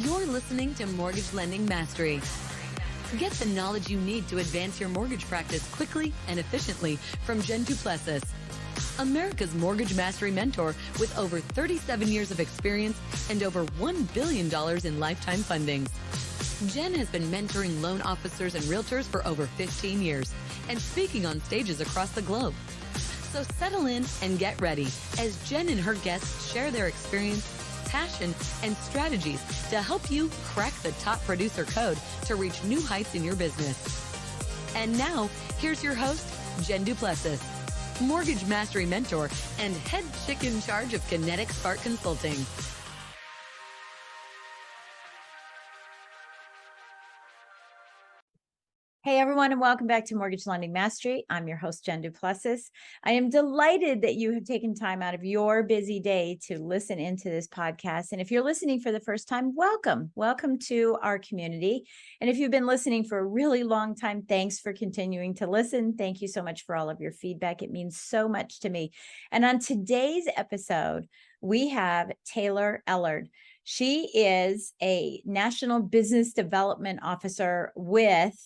You're listening to Mortgage Lending Mastery. Get the knowledge you need to advance your mortgage practice quickly and efficiently from Jen Du Plessis, America's mortgage mastery mentor with over 37 years of experience and over $1 billion in lifetime fundings. Jen has been mentoring loan officers and realtors for over 15 years and speaking on stages across the globe. So settle in and get ready as Jen and her guests share their experience, passion, and strategies to help you crack the top producer code to reach new heights in your business. And now, here's your host, Jen Du Plessis, mortgage mastery mentor and head chick in charge of Kinetic Spark Consulting. Hey everyone, and welcome back to Mortgage Lending Mastery. I'm your host, Jen Du Plessis. I am delighted that you have taken time out of your busy day to listen into this podcast. And if you're listening for the first time, welcome. Welcome to our community. And if you've been listening for a really long time, thanks for continuing to listen. Thank you so much for all of your feedback. It means so much to me. And on today's episode, we have Taylor Ellard. She is a National Business Development Officer with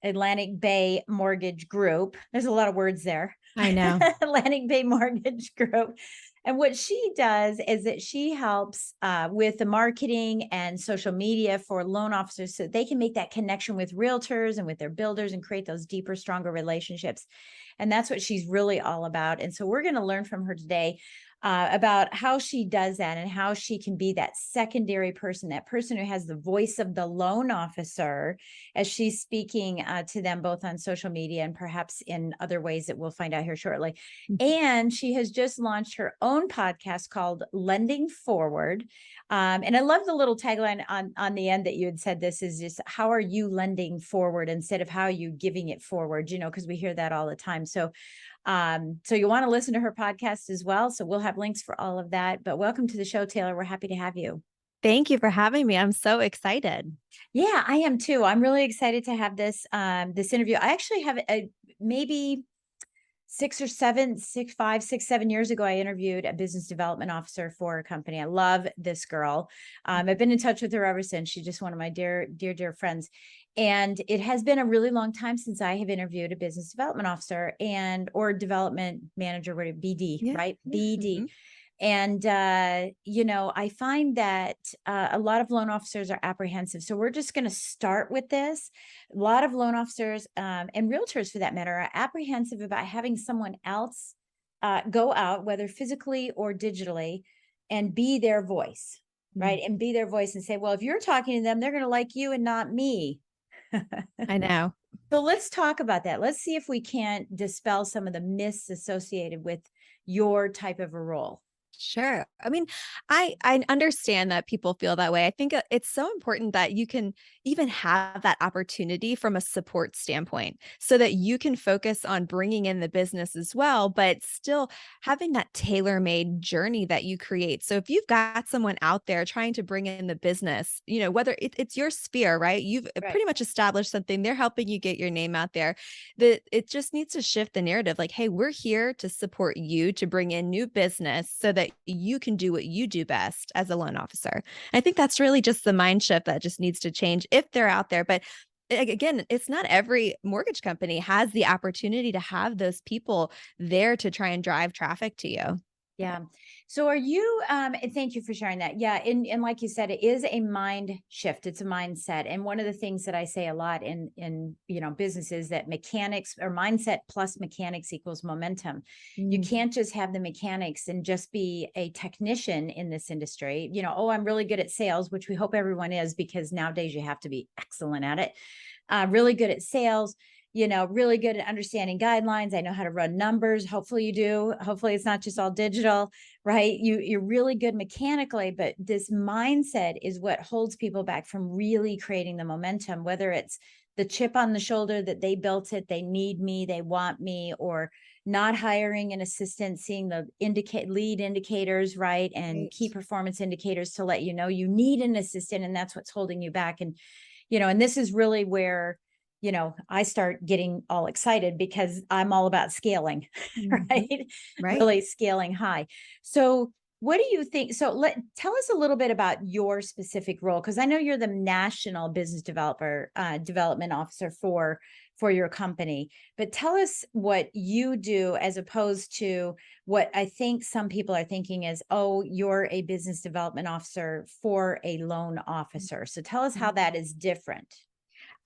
Atlantic Bay Mortgage Group. There's a lot of words there. I know. Atlantic Bay Mortgage Group. And what she does is that she helps with the marketing and social media for loan officers so they can make that connection with realtors and with their builders and create those deeper, stronger relationships. And that's what she's really all about. And so we're going to learn from her today about how she does that and how she can be that secondary person, that person who has the voice of the loan officer as she's speaking to them both on social media and perhaps in other ways that we'll find out here shortly. And she has just launched her own podcast called Lending Forward. And I love the little tagline on the end that you had said, this is just, how are you lending forward instead of how are you giving it forward, because we hear that all the time. So you want to listen to her podcast as well. So we'll have links for all of that. But welcome to the show, Taylor. We're happy to have you. Thank you for having me. I'm so excited. Yeah, I am too. I'm really excited to have this interview. I actually have maybe 7 years ago, I interviewed a business development officer for a company. I love this girl. I've been in touch with her ever since. She's just one of my dear, dear, dear friends. And it has been a really long time since I have interviewed a business development officer or development manager, BD, Yeah. Right? BD. Mm-hmm. And, I find that a lot of loan officers are apprehensive. So we're just going to start with this. A lot of loan officers and realtors, for that matter, are apprehensive about having someone else go out, whether physically or digitally, and be their voice, right? And be their voice and say, well, if you're talking to them, they're going to like you and not me. I know. So let's talk about that. Let's see if we can't dispel some of the myths associated with your type of a role. Sure. I mean, I understand that people feel that way. I think it's so important that you can even have that opportunity from a support standpoint so that you can focus on bringing in the business as well, but still having that tailor-made journey that you create. So if you've got someone out there trying to bring in the business, whether it's your sphere, right? You've pretty much established something. They're helping you get your name out there. It just needs to shift the narrative. Like, hey, we're here to support you to bring in new business so that you can do what you do best as a loan officer. I think that's really just the mind shift that just needs to change if they're out there. But again, it's not every mortgage company has the opportunity to have those people there to try and drive traffic to you. Yeah. So are you, and thank you for sharing that. Yeah. And like you said, it is a mind shift. It's a mindset. And one of the things that I say a lot in businesses, that mechanics or mindset plus mechanics equals momentum. You can't just have the mechanics and just be a technician in this industry. I'm really good at sales, which we hope everyone is, because nowadays you have to be excellent at it. Really good at sales. Really good at understanding guidelines. I know how to run numbers. Hopefully you do. Hopefully it's not just all digital, right? You're really good mechanically, but this mindset is what holds people back from really creating the momentum, whether it's the chip on the shoulder that they built it, they need me, they want me, or not hiring an assistant, seeing the lead indicators, right? And key performance indicators to let you know you need an assistant, and that's what's holding you back. And, and this is really where I start getting all excited because I'm all about scaling, right? Right. Really scaling high. So What do you think? So tell us a little bit about your specific role, because I know you're the national business development officer for your company. But tell us what you do as opposed to what I think some people are thinking is, oh, you're a business development officer for a loan officer. So tell us how that is different.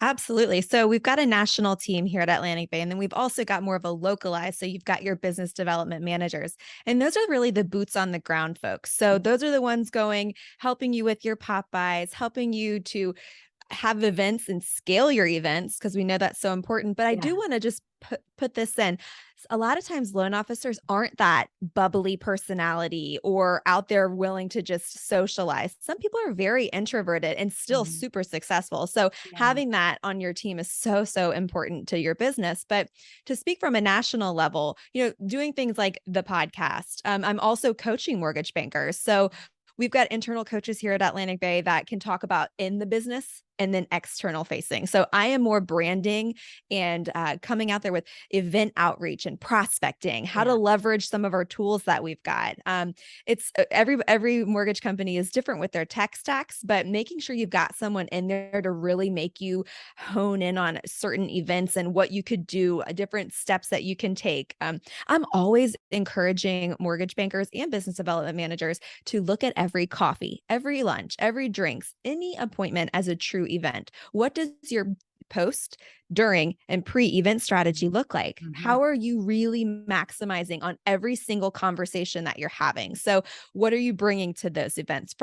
Absolutely. So we've got a national team here at Atlantic Bay, and then we've also got more of a localized. So you've got your business development managers, and those are really the boots on the ground folks. So those are the ones going, helping you with your pop buys, helping you to have events and scale your events, because we know that's so important. But I do want to just put this in. A lot of times loan officers aren't that bubbly personality or out there willing to just socialize. Some people are very introverted and still super successful. So having that on your team is so, so important to your business. But to speak from a national level, doing things like the podcast, I'm also coaching mortgage bankers. So we've got internal coaches here at Atlantic Bay that can talk about in the business and then external facing. So I am more branding and coming out there with event outreach and prospecting, how to leverage some of our tools that we've got. It's every mortgage company is different with their tech stacks, but making sure you've got someone in there to really make you hone in on certain events and what you could do, different steps that you can take. I'm always encouraging mortgage bankers and business development managers to look at every coffee, every lunch, every drinks, any appointment as a true event. What does your post, during, and pre-event strategy look like? How are you really maximizing on every single conversation that you're having? So what are you bringing to those events?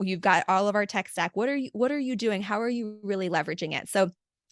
You've got all of our tech stack. What are you doing? How are you really leveraging it? So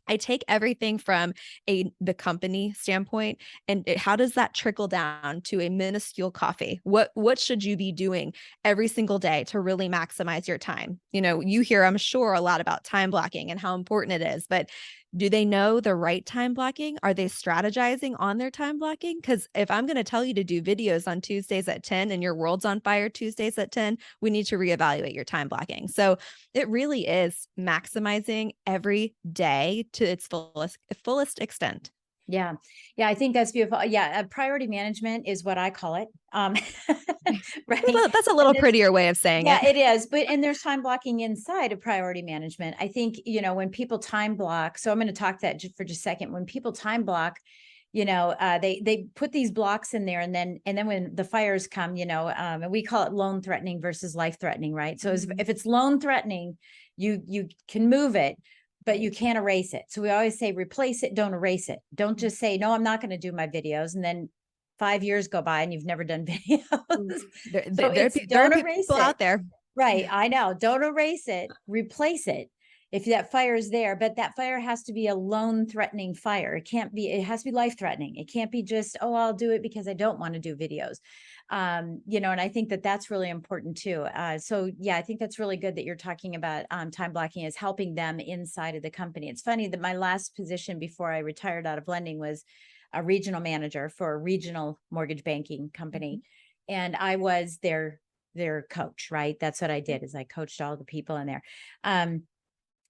I take everything from the company standpoint and how does that trickle down to a minuscule coffee? What should you be doing every single day to really maximize your time? You hear, I'm sure, a lot about time blocking and how important it is, but do they know the right time blocking? Are they strategizing on their time blocking? Because if I'm going to tell you to do videos on Tuesdays at 10 and your world's on fire Tuesdays at 10, we need to reevaluate your time blocking. So it really is maximizing every day to its fullest extent. Yeah. I think that's beautiful. Yeah. Priority management is what I call it. Right. That's a little prettier way of saying it. Yeah, it is. And there's time blocking inside of priority management. I think, when people time block, so I'm going to talk that for just a second. When people time block, they put these blocks in there, and then when the fires come, and we call it loan threatening versus life threatening, right? So if it's loan threatening, you can move it, but you can't erase it. So we always say, replace it, don't erase it. Don't just say, no, I'm not going to do my videos. And then 5 years go by and you've never done videos. There are people out there. Right. I know. Don't erase it, replace it. If that fire is there, but that fire has to be a loan threatening fire. It has to be life threatening. It can't be just, oh, I'll do it because I don't want to do videos. And I think that that's really important too. So yeah, I think that's really good that you're talking about time blocking is helping them inside of the company. It's funny that my last position before I retired out of lending was a regional manager for a regional mortgage banking company. And I was their coach, right? That's what I did, is I coached all the people in there.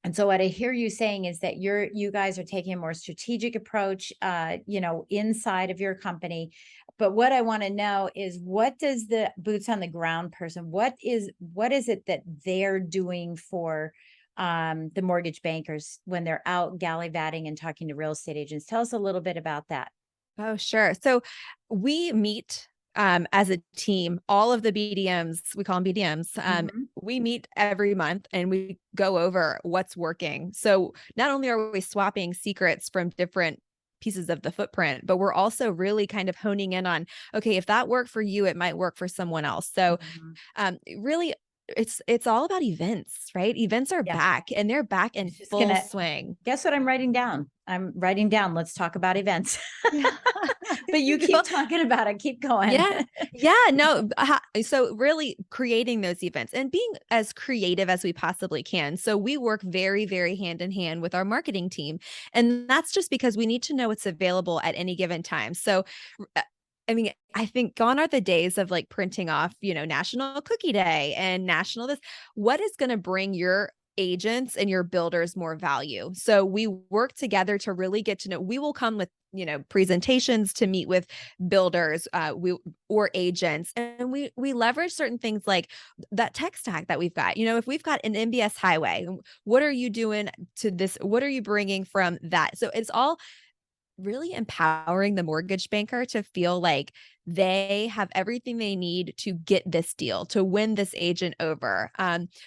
And so what I hear you saying is that you guys are taking a more strategic approach, inside of your company. But what I want to know is, what does the boots on the ground person, what is it that they're doing for the mortgage bankers when they're out gallivanting and talking to real estate agents? Tell us a little bit about that. Oh, sure. So we meet as a team, all of the BDMs, we call them BDMs. We meet every month and we go over what's working. So not only are we swapping secrets from different pieces of the footprint, but we're also really kind of honing in on, okay, if that worked for you, it might work for someone else. So really, it's all about events, right? Events are back, and they're back in full swing. Guess what I'm writing down? I'm writing down, let's talk about events. But you keep talking about it. Keep going. No. So really creating those events and being as creative as we possibly can. So we work very, very hand in hand with our marketing team. And that's just because we need to know what's available at any given time. So I think gone are the days of like printing off, National Cookie Day and National this. What is going to bring your agents and your builders more value? So we work together to really get to know. We will come with presentations to meet with builders, or agents, and we leverage certain things like that tech stack that we've got. If we've got an MBS highway, what are you doing to this? What are you bringing from that? So it's all really empowering the mortgage banker to feel like they have everything they need to get this deal, to win this agent over.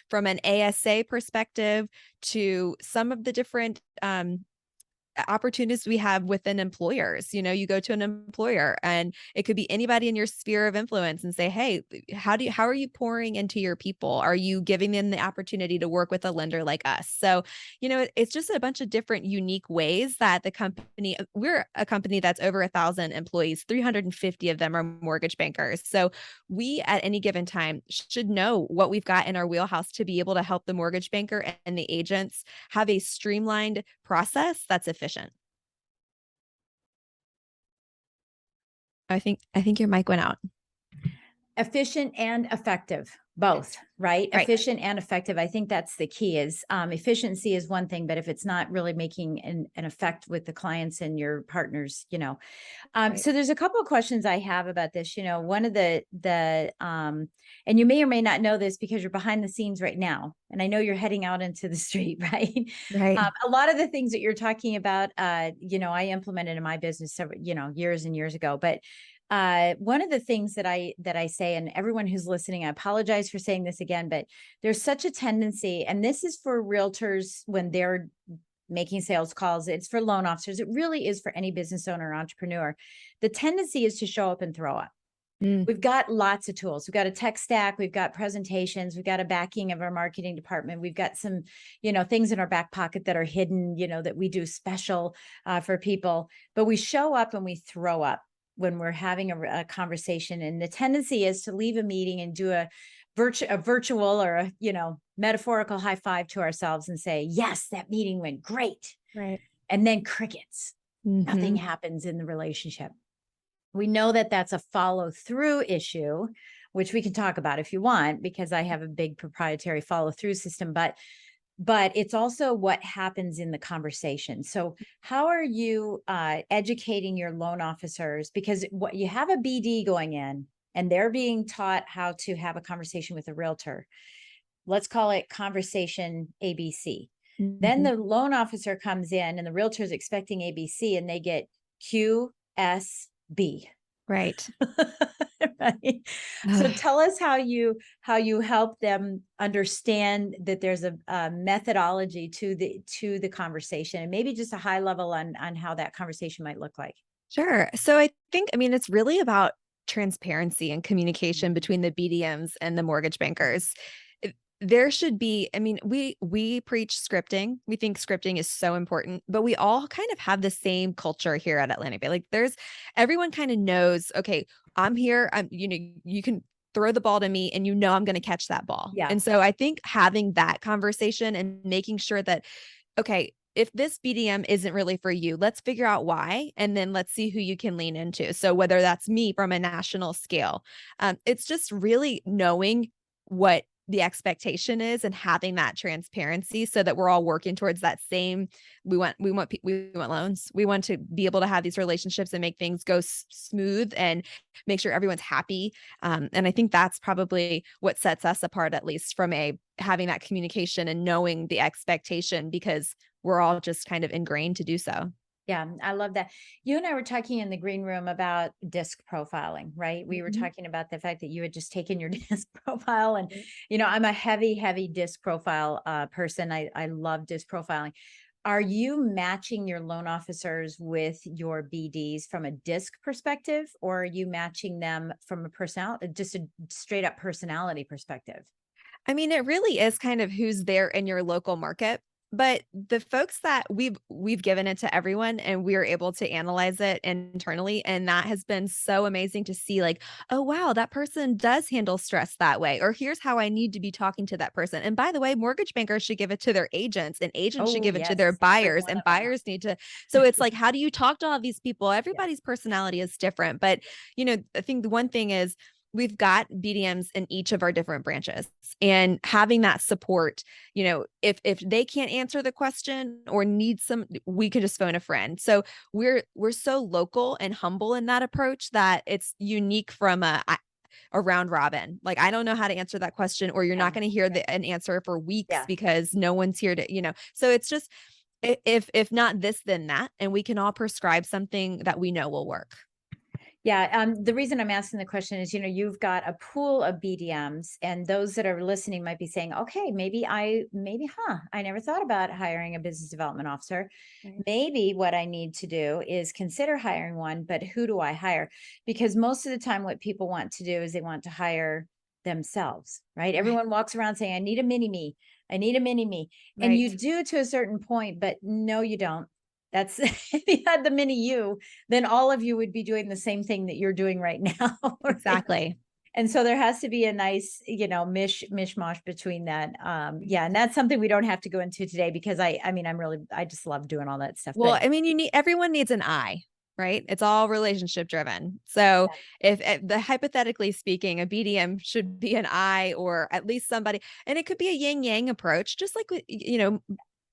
From an ASA perspective to some of the different opportunities we have within employers. You go to an employer and it could be anybody in your sphere of influence and say, hey, how are you pouring into your people? Are you giving them the opportunity to work with a lender like us? So, it's just a bunch of different unique ways that we're a company that's over 1,000 employees, 350 of them are mortgage bankers. So we at any given time should know what we've got in our wheelhouse to be able to help the mortgage banker and the agents have a streamlined process that's efficient. I think your mic went out. Efficient and effective, both, right? Right. Efficient and effective. I think that's the key is efficiency is one thing, but if it's not really making an effect with the clients and your partners, Right. So there's a couple of questions I have about this. One of the and you may or may not know this because you're behind the scenes right now, and I know you're heading out into the street, right? Right. A lot of the things that you're talking about, I implemented in my business several, years and years ago, but one of the things that I say, and everyone who's listening, I apologize for saying this again, but there's such a tendency, and this is for realtors when they're making sales calls, it's for loan officers, it really is for any business owner or entrepreneur. The tendency is to show up and throw up. We've got lots of tools. We've got a tech stack. We've got presentations. We've got a backing of our marketing department. We've got some, things in our back pocket that are hidden, that we do special for people. But we show up and we throw up when we're having a conversation. And the tendency is to leave a meeting and do a virtual or a, metaphorical high five to ourselves and say, yes, that meeting went great. Right. And then crickets. Nothing happens in the relationship. We know that that's a follow through issue, which we can talk about if you want, because I have a big proprietary follow through system, but it's also what happens in the conversation. So how are you educating your loan officers? Because what you have a BD going in and they're being taught how to have a conversation with a realtor. Let's call it conversation ABC. Then the loan officer comes in and the realtor is expecting ABC and they get QSB. Right. Right. So tell us how you help them understand that there's a methodology to the conversation, and maybe just a high level on how that conversation might look like. Sure. So I mean, it's really about transparency and communication between the BDMs and the mortgage bankers. There should be, I mean, we preach scripting. We think scripting is so important, but we all kind of have the same culture here at Atlantic Bay. Like everyone kind of knows, okay, I'm here. You can throw the ball to me and I'm going to catch that ball. Yeah. And so I think having that conversation and making sure that, okay, if this BDM isn't really for you, let's figure out why, and then let's see who you can lean into. So whether that's me from a national scale, it's just really knowing what the expectation is and having that transparency so that we're all working towards that same, we want loans. We want to be able to have these relationships and make things go smooth and make sure everyone's happy. And I think that's probably what sets us apart, at least from having that communication and knowing the expectation, because we're all just kind of ingrained to do so. Yeah, I love that. You and I were talking in the green room about disc profiling, right? We were talking about the fact that you had just taken your disc profile, and I'm a heavy disc profile person. I love disc profiling. Are you matching your loan officers with your BDs from a disc perspective, or are you matching them from just a straight up personality perspective? I mean, it really is kind of who's there in your local market. But the folks that we've given it to everyone, and we are able to analyze it internally. And that has been so amazing to see, like, oh, wow, that person does handle stress that way. Or here's how I need to be talking to that person. And by the way, mortgage bankers should give it to their agents, and agents should give it to their buyers, and buyers need to. So it's like, how do you talk to all these people? Everybody's personality is different. But, I think the one thing is, we've got BDMs in each of our different branches, and having that support, if they can't answer the question or need some, we can just phone a friend. So we're so local and humble in that approach that it's unique from a round robin. Like, I don't know how to answer that question, or you're not going to hear an answer for weeks because no one's here to, so it's just, if not this, then that, and we can all prescribe something that we know will work. Yeah. The reason I'm asking the question is, you've got a pool of BDMs, and those that are listening might be saying, okay, I never thought about hiring a business development officer. Right. Maybe what I need to do is consider hiring one, but who do I hire? Because most of the time what people want to do is they want to hire themselves, right? Everyone walks around saying, I need a mini me. I need a mini me. Right. And you do to a certain point, but no, you don't. That's if you had the mini you, then all of you would be doing the same thing that you're doing right now. Right? Exactly. And so there has to be a nice, mishmash between that. And that's something we don't have to go into today, because I just love doing all that stuff. Well, But everyone needs an I, right? It's all relationship driven. So if hypothetically speaking, a BDM should be an I, or at least somebody, and it could be a yin yang approach, just like,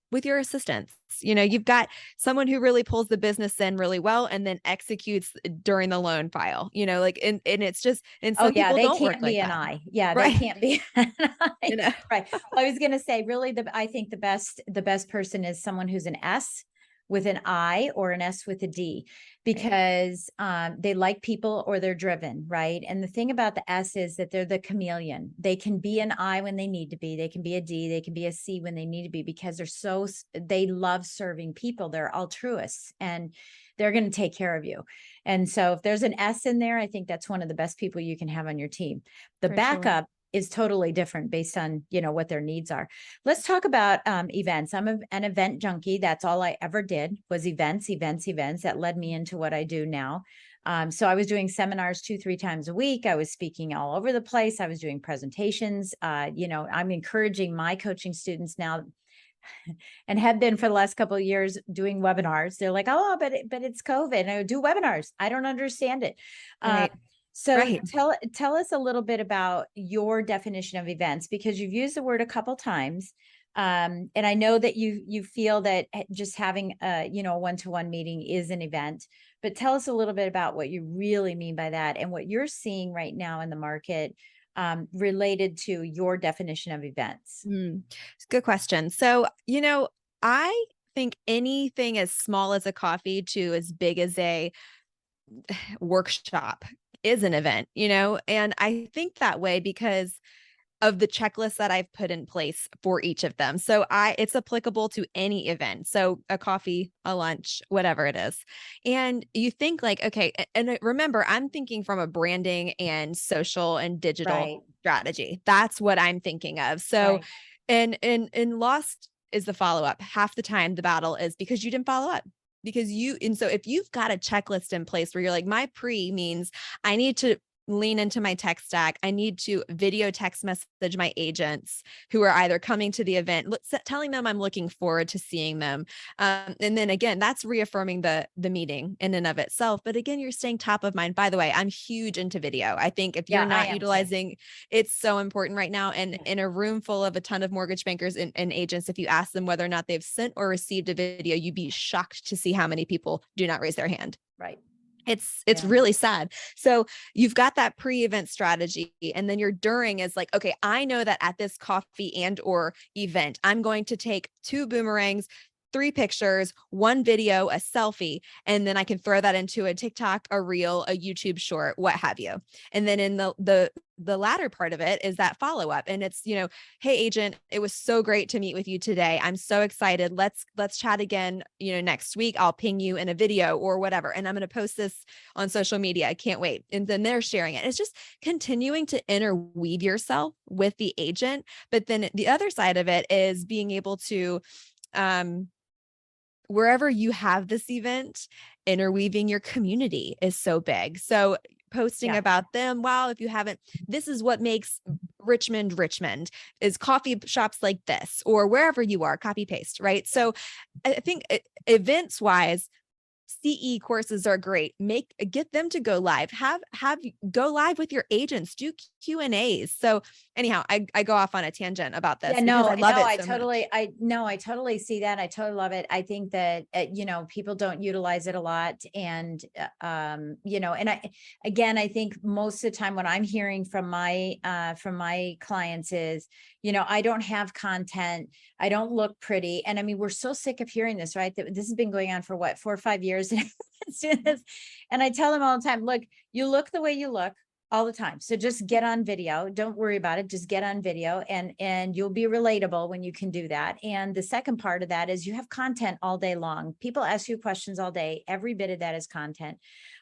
with your assistants. You've got someone who really pulls the business in really well and then executes during the loan file, and it's just, and some people don't work like that. I. Yeah, right. They can't be an I. Right. Well, I was going to say, really, I think the best person is someone who's an S with an I, or an S with a D, because they like people, or they're driven, right? And the thing about the S is that they're the chameleon. They can be an I when they need to be. They can be a D. They can be a C when they need to be, because they love serving people. They're altruists, and they're going to take care of you. And so if there's an S in there, I think that's one of the best people you can have on your team. The backup is totally different based on, what their needs are. Let's talk about events. I'm an event junkie. That's all I ever did was events. That led me into what I do now. So I was doing seminars 2-3 times a week. I was speaking all over the place. I was doing presentations. I'm encouraging my coaching students now, and have been for the last couple of years, doing webinars. They're like, oh, but it's COVID. And I do webinars. I don't understand it. Right. So tell us a little bit about your definition of events, because you've used the word a couple times. And I know that you feel that just having a one-to-one meeting is an event, but tell us a little bit about what you really mean by that, and what you're seeing right now in the market related to your definition of events. It's a good question. So, I think anything as small as a coffee to as big as a workshop is an event, and I think that way because of the checklist that I've put in place for each of them. So it's applicable to any event. So a coffee, a lunch, whatever it is. And you think like, okay, and remember, I'm thinking from a branding and social and digital strategy. That's what I'm thinking of. So, and lost is the follow-up. Half the time the battle is because you didn't follow up. And so if you've got a checklist in place where you're like, my pre means I need to lean into my tech stack. I need to video text message my agents who are either coming to the event, telling them I'm looking forward to seeing them. And then again, that's reaffirming the meeting in and of itself. But again, you're staying top of mind. By the way, I'm huge into video. I think if you're not utilizing, it's so important right now. And in a room full of a ton of mortgage bankers and agents, if you ask them whether or not they've sent or received a video, you'd be shocked to see how many people do not raise their hand. Right. It's really sad. So you've got that pre-event strategy, and then your during is like, okay, I know that at this coffee and or event, I'm going to take 2 boomerangs, 3 pictures, 1 video, a selfie, and then I can throw that into a TikTok, a reel, a YouTube short, what have you. And then in the latter part of it is that follow-up. And it's, hey agent, it was so great to meet with you today. I'm so excited. Let's chat again, next week. I'll ping you in a video or whatever. And I'm going to post this on social media. I can't wait. And then they're sharing it. It's just continuing to interweave yourself with the agent. But then the other side of it is being able to, wherever you have this event, interweaving your community is so big. So posting about them. Wow, if you haven't, this is what makes Richmond is coffee shops like this, or wherever you are, copy paste, right? So I think events wise, CE courses are great. Get them to go live. Have go live with your agents. Do Q&As. So anyhow, I go off on a tangent about this Yeah, because no, I love no, it so much. I totally see that. I totally love it. I think that, people don't utilize it a lot. And, and I think most of the time what I'm hearing from my clients is, I don't have content. I don't look pretty. And I mean, we're so sick of hearing this, right? That this has been going on for what, 4 or 5 years. And everyone's doing this. And I tell them all the time, look, you look the way you look all the time. So just get on video. Don't worry about it. Just get on video and you'll be relatable when you can do that. And the second part of that is you have content all day long. People ask you questions all day. Every bit of that is content.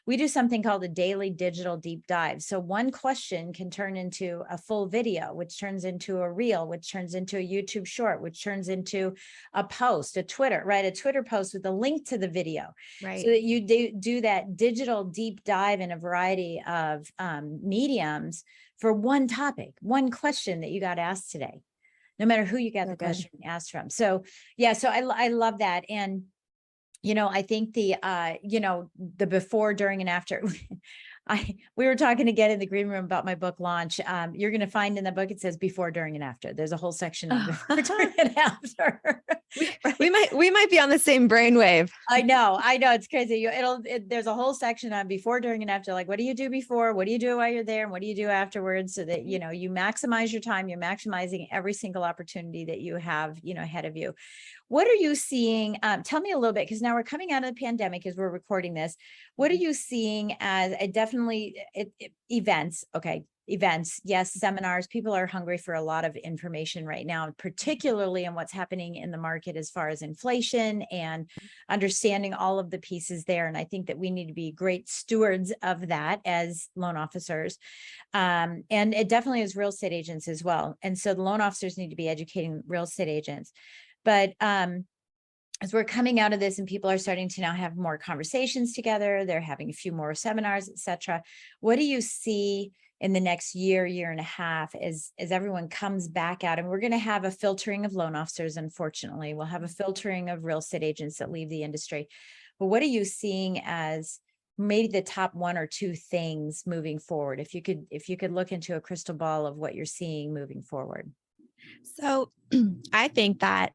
We do something called a daily digital deep dive. So one question can turn into a full video, which turns into a reel, which turns into a YouTube short, which turns into a post, a Twitter, right? A Twitter post with a link to the video. Right. So that you do that digital deep dive in a variety of mediums for one topic, one question that you got asked today, no matter who you got the question asked from. So yeah, so I love that. And I think the before, during, and after. We were talking again in the green room about my book launch. You're going to find in the book, it says before, during, and after. There's a whole section of before, during, and after. We might be on the same brainwave. I know. It's crazy. There's a whole section on before, during, and after. Like, what do you do before? What do you do while you're there? And what do you do afterwards? So that, you maximize your time. You're maximizing every single opportunity that you have, ahead of you. What are you seeing? Tell me a little bit, because now we're coming out of the pandemic as we're recording this. What are you seeing as events? Okay. Events. Yes. Seminars. People are hungry for a lot of information right now, particularly on what's happening in the market as far as inflation and understanding all of the pieces there. And I think that we need to be great stewards of that as loan officers. And it definitely is real estate agents as well. And so the loan officers need to be educating real estate agents. But as we're coming out of this and people are starting to now have more conversations together, they're having a few more seminars, et cetera. What do you see in the next year and a half as everyone comes back out? And we're going to have a filtering of loan officers. Unfortunately, we'll have a filtering of real estate agents that leave the industry. But what are you seeing as maybe the top 1 or 2 things moving forward? If you could look into a crystal ball of what you're seeing moving forward. So I think that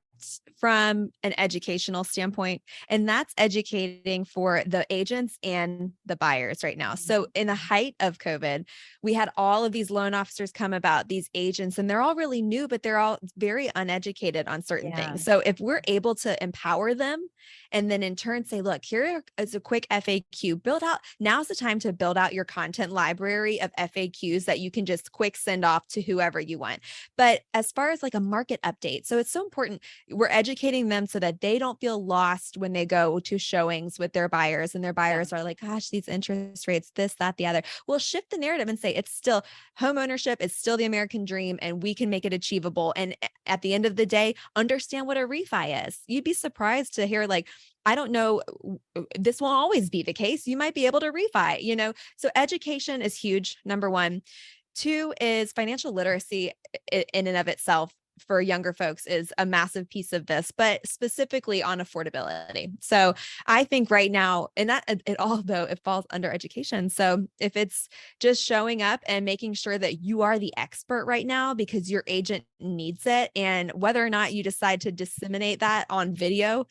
from an educational standpoint, and that's educating for the agents and the buyers right now. So in the height of COVID, we had all of these loan officers come about, these agents, and they're all really new, but they're all very uneducated on certain things. So if we're able to empower them and then in turn say, look, here is a quick FAQ, now's the time to build out your content library of FAQs that you can just quick send off to whoever you want. But as far as like a market update, so it's so important, we're educating them so that they don't feel lost when they go to showings with their buyers and their buyers are like, gosh, these interest rates, this, that, the other. We'll shift the narrative and say, it's still home ownership. It's still the American dream and we can make it achievable. And at the end of the day, understand what a refi is. You'd be surprised to hear like, I don't know, this won't always be the case. You might be able to refi, so education is huge. Number 1. 2 is financial literacy in and of itself for younger folks is a massive piece of this, but specifically on affordability. So I think right now, and that although it falls under education. So if it's just showing up and making sure that you are the expert right now because your agent needs it, and whether or not you decide to disseminate that on video,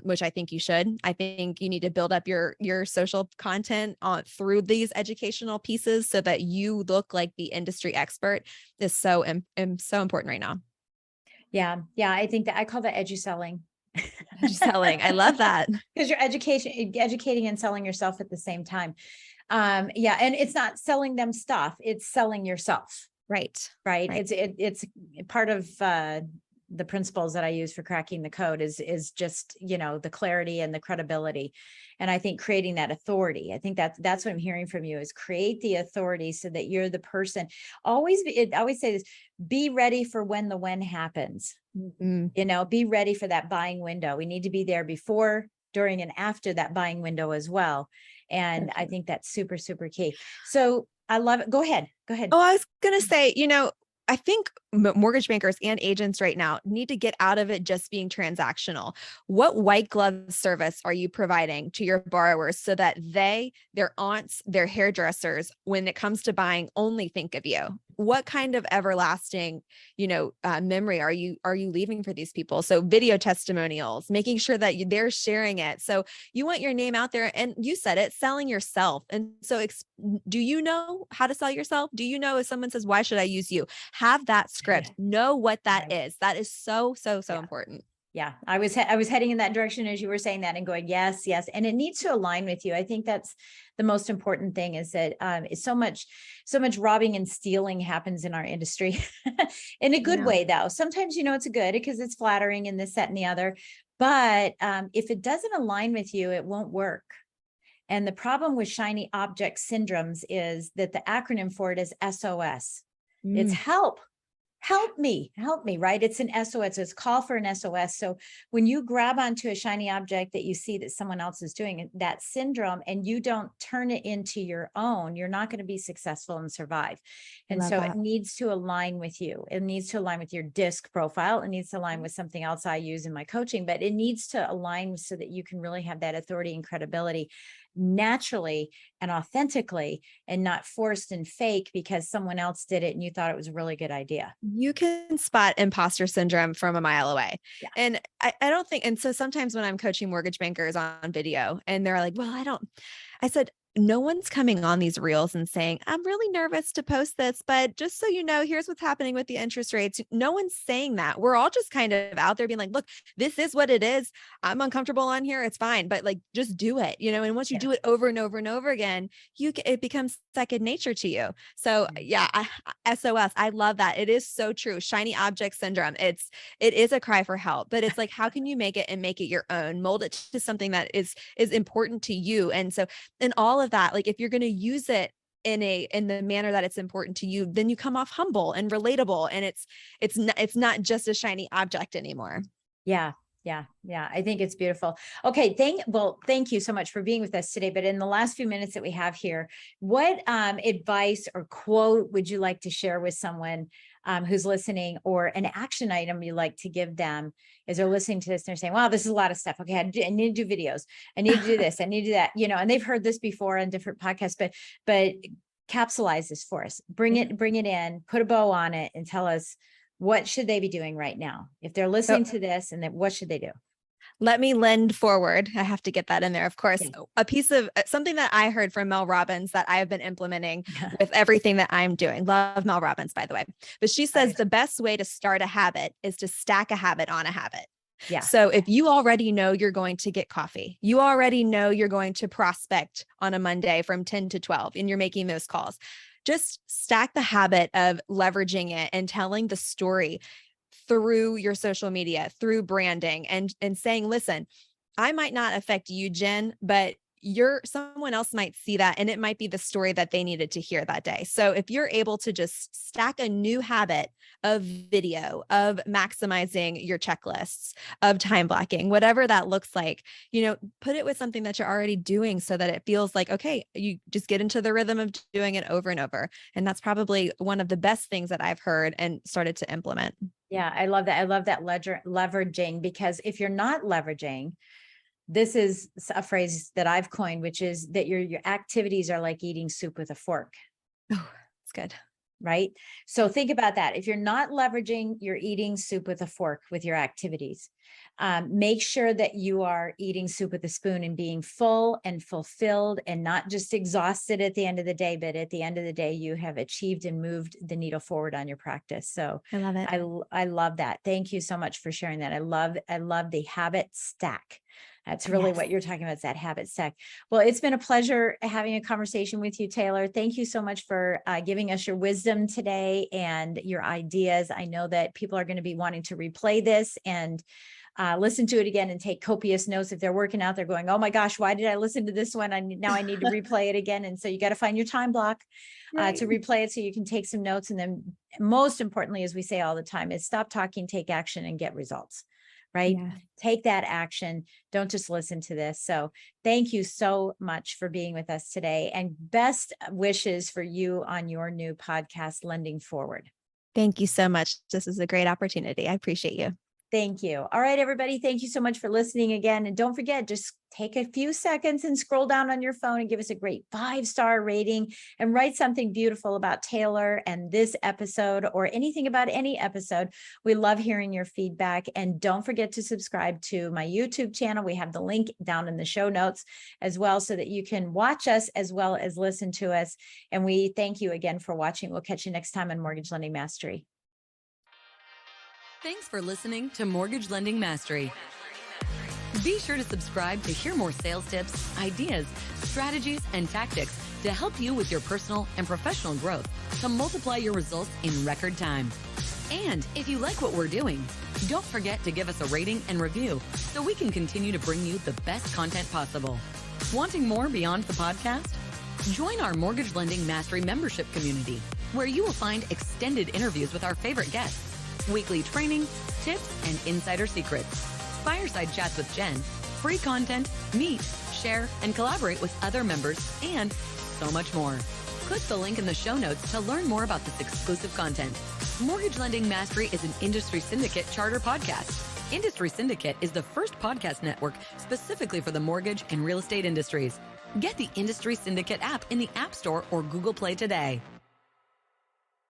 which I think you should. I think you need to build up your social content through these educational pieces so that you look like the industry expert is so important right now. Yeah. I think that I call that edu-selling. Selling. I love that. Because you're educating and selling yourself at the same time. And it's not selling them stuff, it's selling yourself. Right. It's part of the principles that I use for cracking the code is just, the clarity and the credibility. And I think creating that authority, I think that's what I'm hearing from you is create the authority so that you're the person. I always say this, be ready for when happens. Mm-hmm. Be ready for that buying window. We need to be there before, during, and after that buying window as well. And I think that's super, super key. So I love it. Go ahead. Oh, I was going to say, I think mortgage bankers and agents right now need to get out of it just being transactional. What white glove service are you providing to your borrowers so that their aunts, their hairdressers, when it comes to buying, only think of you? What kind of everlasting, memory are you leaving for these people? So video testimonials, making sure that they're sharing it. So you want your name out there, and you said it, selling yourself. And so do you know how to sell yourself? Do you know if someone says, why should I use you? Have that script, know what that is. That is so important. Yeah, I was heading in that direction as you were saying that and going, yes, yes. And it needs to align with you. I think that's the most important thing, is that it's so much robbing and stealing happens in our industry in a good way, though. Sometimes, it's a good because it's flattering and this, that, and the other. But if it doesn't align with you, it won't work. And the problem with shiny object syndromes is that the acronym for it is SOS. It's help me, right? It's an SOS, it's call for an SOS. So when you grab onto a shiny object that you see that someone else is doing, that syndrome, and you don't turn it into your own, you're not going to be successful and survive. And so it needs to align with you. It needs to align with your DISC profile. It needs to align with something else I use in my coaching, but it needs to align so that you can really have that authority and credibility naturally and authentically, and not forced and fake because someone else did it and you thought it was a really good idea. You can spot imposter syndrome from a mile away. Yeah. And I don't think, and so sometimes when I'm coaching mortgage bankers on video and they're like, well, I said, no one's coming on these reels and saying, I'm really nervous to post this, but just so you know, here's what's happening with the interest rates. No one's saying that. We're all just kind of out there being like, look, this is what it is. I'm uncomfortable on here. It's fine. But like, just do it, and once you do it over and over and over again, it becomes second nature to you. So SOS, I love that. It is so true. Shiny object syndrome. It is a cry for help, but it's like, how can you make it and make it your own, mold it to something that is important to you? And so in all of that, like if you're going to use it in the manner that it's important to you, then you come off humble and relatable, and it's not just a shiny object anymore. Yeah. I think it's beautiful. Okay. Thank you so much for being with us today. But in the last few minutes that we have here, what advice or quote would you like to share with someone who's listening, or an action item you like to give them as they're listening to this and they're saying, wow, this is a lot of stuff. Okay. I need to do videos. I need to do this. I need to do that, and they've heard this before on different podcasts, but capsulize this for us, bring it in, put a bow on it, and tell us, what should they be doing right now? If they're listening to this, and then what should they do? Let me lend forward. I have to get that in there. Of course, a piece of something that I heard from Mel Robbins that I have been implementing with everything that I'm doing. Love Mel Robbins, by the way. But she says the best way to start a habit is to stack a habit on a habit. Yeah. So if you already know you're going to get coffee, you already know you're going to prospect on a Monday from 10 to 12, and you're making those calls, just stack the habit of leveraging it and telling the story through your social media, through branding, and saying, listen, I might not affect you, Jen, but someone else might see that, and it might be the story that they needed to hear that day. So if you're able to just stack a new habit of video, of maximizing your checklists, of time blocking, whatever that looks like, put it with something that you're already doing so that it feels like, okay, you just get into the rhythm of doing it over and over. And that's probably one of the best things that I've heard and started to implement. Yeah, I love that. I love that leveraging, because if you're not leveraging, this is a phrase that I've coined, which is that your activities are like eating soup with a fork. Oh, that's good. Right? So think about that. If you're not leveraging, you're eating soup with a fork with your activities. Make sure that you are eating soup with a spoon and being full and fulfilled, and not just exhausted at the end of the day, but at the end of the day, you have achieved and moved the needle forward on your practice. So I love it. I love that. Thank you so much for sharing that. I love the habit stack. That's really what you're talking about, is that habit stack. Well, it's been a pleasure having a conversation with you, Taylor. Thank you so much for giving us your wisdom today and your ideas. I know that people are going to be wanting to replay this and listen to it again and take copious notes. If they're working out, they're going, oh my gosh, why did I listen to this one? Now I need to replay it again. And so you got to find your time block to replay it so you can take some notes. And then most importantly, as we say all the time, is stop talking, take action, and get results. Right? Yeah. Take that action. Don't just listen to this. So thank you so much for being with us today, and best wishes for you on your new podcast, Lending Forward. Thank you so much. This is a great opportunity. I appreciate you. Thank you. All right, everybody. Thank you so much for listening again. And don't forget, just take a few seconds and scroll down on your phone and give us a great 5-star rating and write something beautiful about Taylor and this episode or anything about any episode. We love hearing your feedback. And don't forget to subscribe to my YouTube channel. We have the link down in the show notes as well, so that you can watch us as well as listen to us. And we thank you again for watching. We'll catch you next time on Mortgage Lending Mastery. Thanks for listening to Mortgage Lending Mastery. Be sure to subscribe to hear more sales tips, ideas, strategies, and tactics to help you with your personal and professional growth to multiply your results in record time. And if you like what we're doing, don't forget to give us a rating and review so we can continue to bring you the best content possible. Wanting more beyond the podcast? Join our Mortgage Lending Mastery membership community, where you will find extended interviews with our favorite guests, weekly training, tips, and insider secrets, fireside chats with Jen, free content, meet, share, and collaborate with other members, and so much more. Click the link in the show notes to learn more about this exclusive content. Mortgage Lending Mastery is an Industry Syndicate charter podcast. Industry Syndicate is the first podcast network specifically for the mortgage and real estate industries. Get the Industry Syndicate app in the App Store or Google Play today.